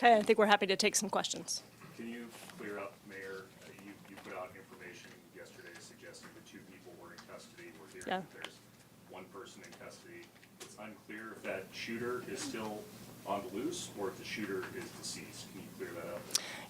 Okay, I think we're happy to take some questions. Can you clear up, Mayor, you put out information yesterday suggesting that 2 people were in custody. We're hearing Yeah. that there's 1 person in custody. It's unclear if that shooter is still on the loose or if the shooter is deceased. Can you clear that up?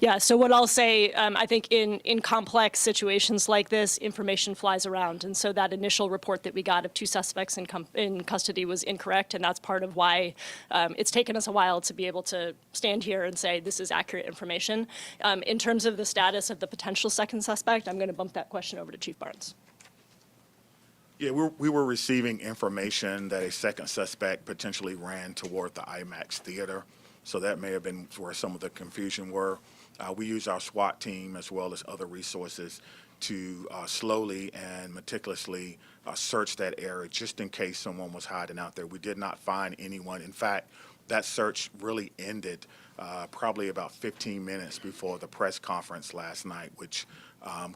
Yeah, so what I'll say, I think in complex situations like this, information flies around. And so that initial report that we got of 2 suspects in custody was incorrect. And that's part of why it's taken us a while to be able to stand here and say this is accurate information. In terms of the status of the potential second suspect, I'm going to bump that question over to Chief Barnes. Yeah, we were receiving information that a second suspect potentially ran toward the IMAX theater. So that may have been where some of the confusion were. We use our SWAT team as well as other resources to slowly and meticulously search that area just in case someone was hiding out there. We did not find anyone. In fact, that search really ended probably about 15 minutes before the press conference last night, which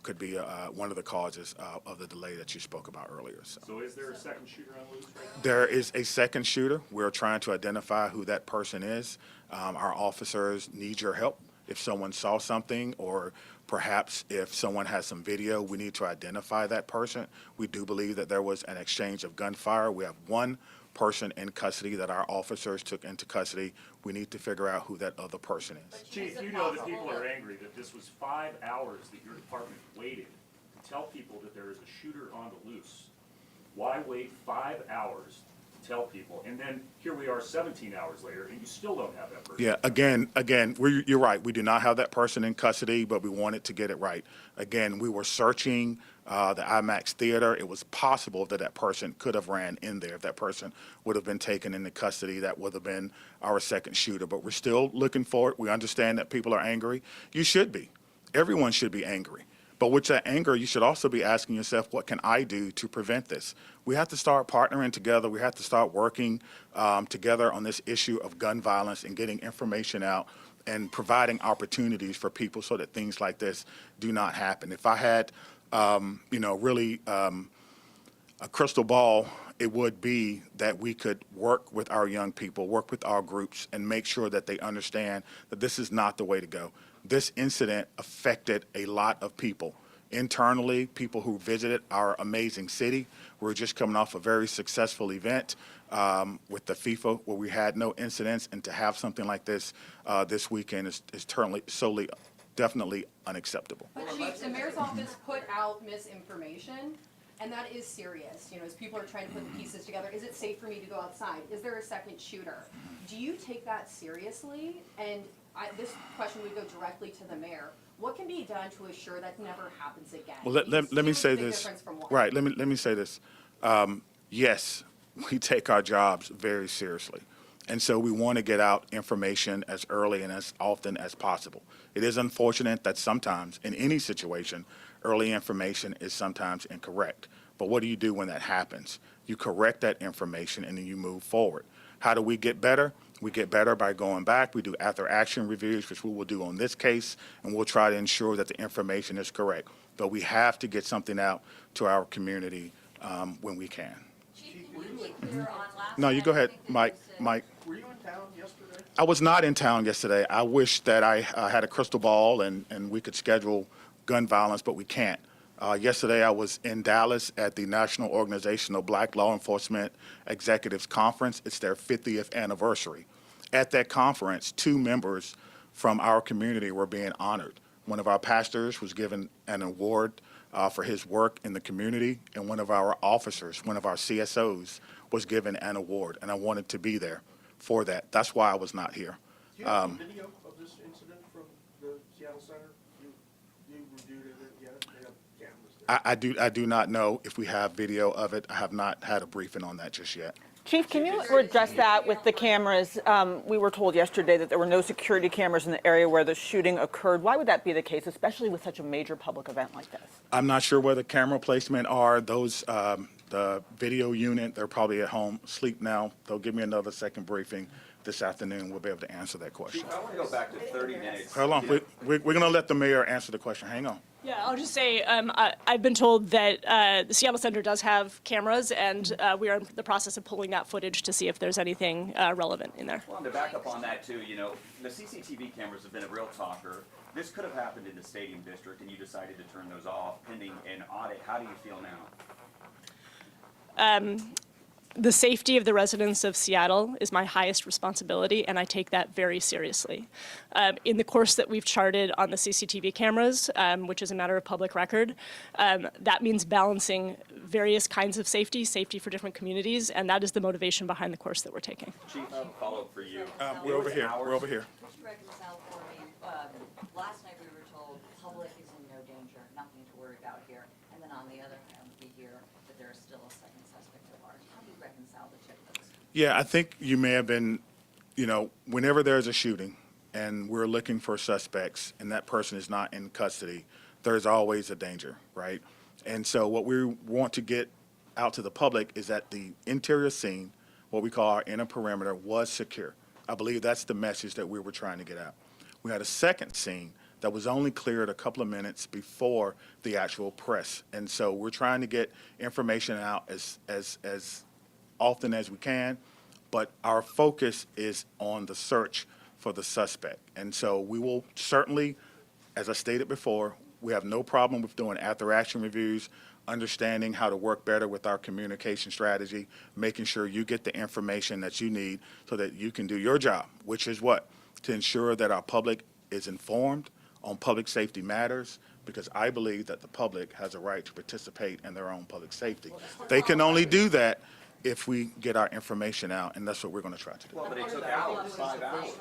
could be one of the causes of the delay that you spoke about earlier. So is there a second shooter on loose right now? There is a second shooter. We're trying to identify who that person is. Our officers need your help. If someone saw something or perhaps if someone has some video, we need to identify that person. We do believe that there was an exchange of gunfire. We have 1 person in custody that our officers took into custody. We need to figure out who that other person is. Chief, you know that people are angry that this was 5 hours that your department waited to tell people that there is a shooter on the loose. Why wait 5 hours to tell people? And then here we are 17 hours later and you still don't have that person. Yeah, again, you're right. We do not have that person in custody, but we wanted to get it right. Again, we were searching the IMAX theater. It was possible that that person could have ran in there. If that person would have been taken into custody, that would have been our second shooter. But we're still looking for it. We understand that people are angry. You should be. Everyone should be angry. But with that anger, you should also be asking yourself, what can I do to prevent this? We have to start partnering together. We have to start working together on this issue of gun violence and getting information out and providing opportunities for people so that things like this do not happen. If I had, really a crystal ball, it would be that we could work with our young people, work with our groups, and make sure that they understand that this is not the way to go. This incident affected a lot of people. Internally, people who visited our amazing city. We're just coming off a very successful event with the FIFA where we had no incidents, and to have something like this this weekend is definitely unacceptable. But Chief, the mayor's office put out misinformation, and that is serious. You know, as people are trying to put the pieces together, is it safe for me to go outside? Is there a second shooter? Do you take that seriously? And this question would go directly to the mayor. What can be done to assure that never happens again? Well, let me say this. Right. Let me say this. Yes, we take our jobs very seriously. And so we want to get out information as early and as often as possible. It is unfortunate that sometimes, in any situation, early information is sometimes incorrect. But what do you do when that happens? You correct that information and then you move forward. How do we get better? We get better by going back. We do after-action reviews, which we will do on this case, and we'll try to ensure that the information is correct. But we have to get something out to our community when we can. Chief, were you clear on last No, you go ahead, Mike. Were you in town yesterday? I was not in town yesterday. I wish that I had a crystal ball and we could schedule gun violence, but we can't. Yesterday, I was in Dallas at the National Organization of Black Law Enforcement Executives Conference. It's their 50th anniversary. At that conference, 2 members from our community were being honored. One of our pastors was given an award for his work in the community, and one of our officers, one of our CSOs, was given an award, and I wanted to be there for that. That's why I was not here. Do you have a video of this incident from the Seattle Center? You reviewed it yet? They have cameras there. I do not know if we have video of it. I have not had a briefing on that just yet. Chief, can you address that with the cameras? We were told yesterday that there were no security cameras in the area where the shooting occurred. Why would that be the case, especially with such a major public event like this? I'm not sure where the camera placement are. Those, the video unit, they're probably at home asleep now. They'll give me another second briefing. this afternoon, we'll be able to answer that question. Chief, I want to go back to 30 minutes. Hold on, we're going to let the mayor answer the question. Hang on. Yeah, I'll just say I've been told that the Seattle Center does have cameras, and we are in the process of pulling that footage to see if there's anything relevant in there. Well, and to back up on that too, you know, the CCTV cameras have been a real talker. This could have happened in the stadium district, and you decided to turn those off pending an audit. How do you feel now? The safety of the residents of Seattle is my highest responsibility, and I take that very seriously. In the course that we've charted on the CCTV cameras, which is a matter of public record, that means balancing various kinds of safety for different communities, and that is the motivation behind the course that we're taking. Chief, follow-up for you. We're over here. We're over here. Just reconcile for me, last night we were told public is in no danger, nothing to worry about here. And then on the other hand, we hear that there is still a second suspect at large. How do you reconcile the two of those? Yeah, I think you may have been, you know, whenever there's a shooting and we're looking for suspects and that person is not in custody, there's always a danger, right? And so what we want to get out to the public is that the interior scene, what we call our inner perimeter, was secure. I believe that's the message that we were trying to get out. We had a second scene that was only cleared a couple of minutes before the actual press. And so we're trying to get information out as often as we can, but our focus is on the search for the suspect. And so we will certainly, as I stated before, we have no problem with doing after-action reviews, understanding how to work better with our communication strategy, making sure you get the information that you need so that you can do your job, which is what? To ensure that our public is informed on public safety matters, because I believe that the public has a right to participate in their own public safety. They can only do that if we get our information out, and that's what we're going to try to do. Well, but it took hours, 5 hours.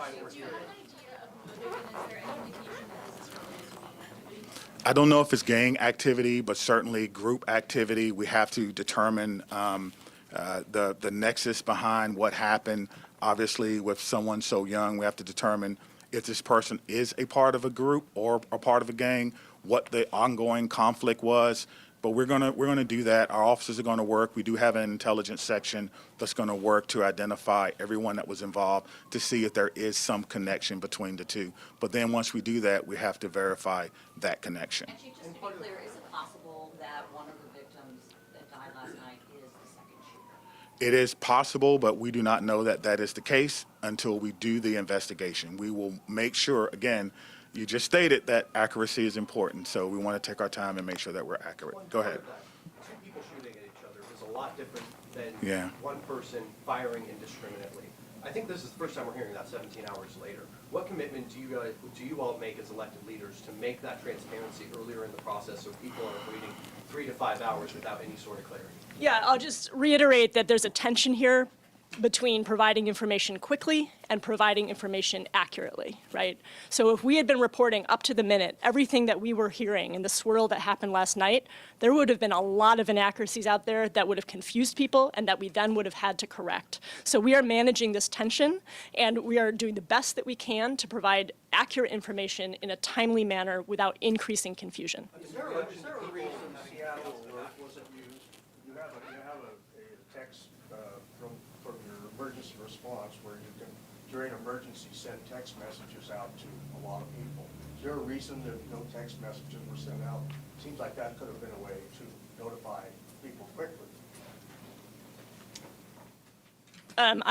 I don't know if it's gang activity, but certainly group activity. We have to determine the nexus behind what happened. Obviously, with someone so young, we have to determine if this person is a part of a group or a part of a gang, what the ongoing conflict was. But we're gonna do that. Our officers are gonna work. We do have an intelligence section that's gonna work to identify everyone that was involved to see if there is some connection between the two. But then once we do that, we have to verify that connection. And Chief, just to be clear, is it possible that one of the victims that died last night is the second shooter? It is possible, but we do not know that that is the case until we do the investigation. We will make sure, again, you just stated that accuracy is important, so we want to take our time and make sure that we're accurate. Go ahead. Two people shooting at each other is a lot different than Yeah. one person firing indiscriminately. I think this is the first time we're hearing that 17 hours later. What commitment do you all make as elected leaders to make that transparency earlier in the process so people aren't waiting 3 to 5 hours without any sort of clarity? Yeah, I'll just reiterate that there's a tension here between providing information quickly and providing information accurately, right? So if we had been reporting up to the minute everything that we were hearing in the swirl that happened last night, there would have been a lot of inaccuracies out there that would have confused people and that we then would have had to correct. So we are managing this tension, and we are doing the best that we can to provide accurate information in a timely manner without increasing confusion. Is there a reason Seattle alert wasn't used? You have a text from your emergency response where you can, during emergency, send text messages out to a lot of people. Is there a reason that no text messages were sent out? Seems like that could have been a way to notify people quickly. I'm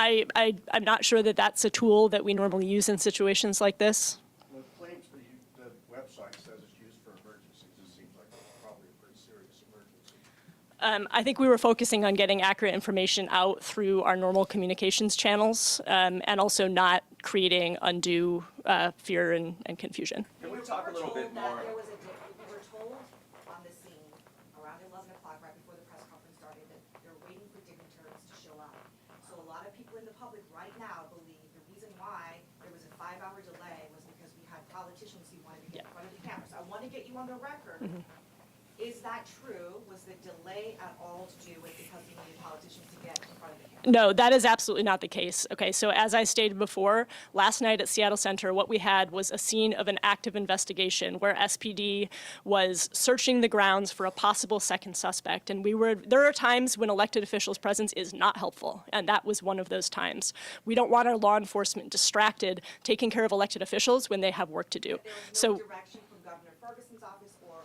not sure that that's a tool that we normally use in situations like this. The claims for the website says it's used for emergencies. It seems like it's probably a pretty serious emergency. I think we were focusing on getting accurate information out through our normal communications channels, and also not creating undue fear and confusion. Can we talk a little bit more? We were told on the scene around 11 o'clock, right before the press conference started, that they're waiting for dignitaries to show up. So a lot of people in the public right now believe the reason why there was a 5-hour delay was because we had politicians who wanted to get in front of the cameras. I want to get you on the record. Is that true? Was the delay at all to do with because you needed politicians to get in front of the camera? No, that is absolutely not the case. Okay, so as I stated before, last night at Seattle Center, what we had was a scene of an active investigation where SPD was searching the grounds for a possible second suspect. And there are times when elected officials' presence is not helpful, and that was one of those times. We don't want our law enforcement distracted taking care of elected officials when they have work to do. There was So. no direction from Governor Ferguson's office or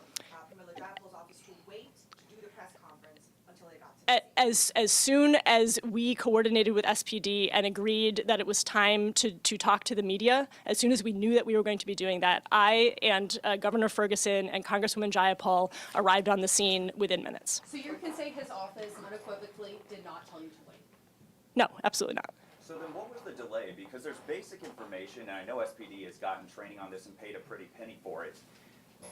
Camilla Drapel's office to wait to do the press conference until they got to the scene. As soon as we coordinated with SPD and agreed that it was time to talk to the media, as soon as we knew that we were going to be doing that, I and Governor Ferguson and Congresswoman Jayapal arrived on the scene within minutes. So you can say his office unequivocally did not tell you to wait? No, absolutely not. So then what was the delay? Because there's basic information, and I know SPD has gotten training on this and paid a pretty penny for it.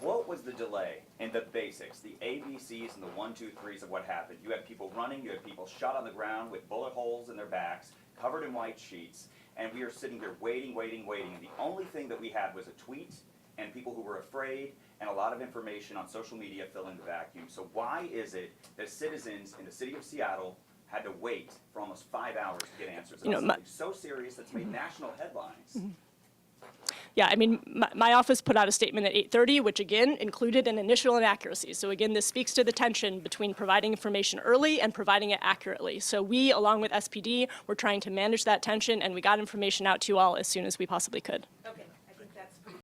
What was the delay in the basics, the ABCs and the 1, 2, 3s of what happened? You had people running, you had people shot on the ground with bullet holes in their backs, covered in white sheets, and we are sitting there waiting, and the only thing that we had was a tweet and people who were afraid and a lot of information on social media filling the vacuum. So why is it that citizens in the city of Seattle had to wait for almost 5 hours to get answers on something so serious that's made national headlines? Yeah, I mean, my office put out a statement at 8:30, which again included an initial inaccuracy. So again, this speaks to the tension between providing information early and providing it accurately. So we, along with SPD, were trying to manage that tension, and we got information out to you all as soon as we possibly could. Okay,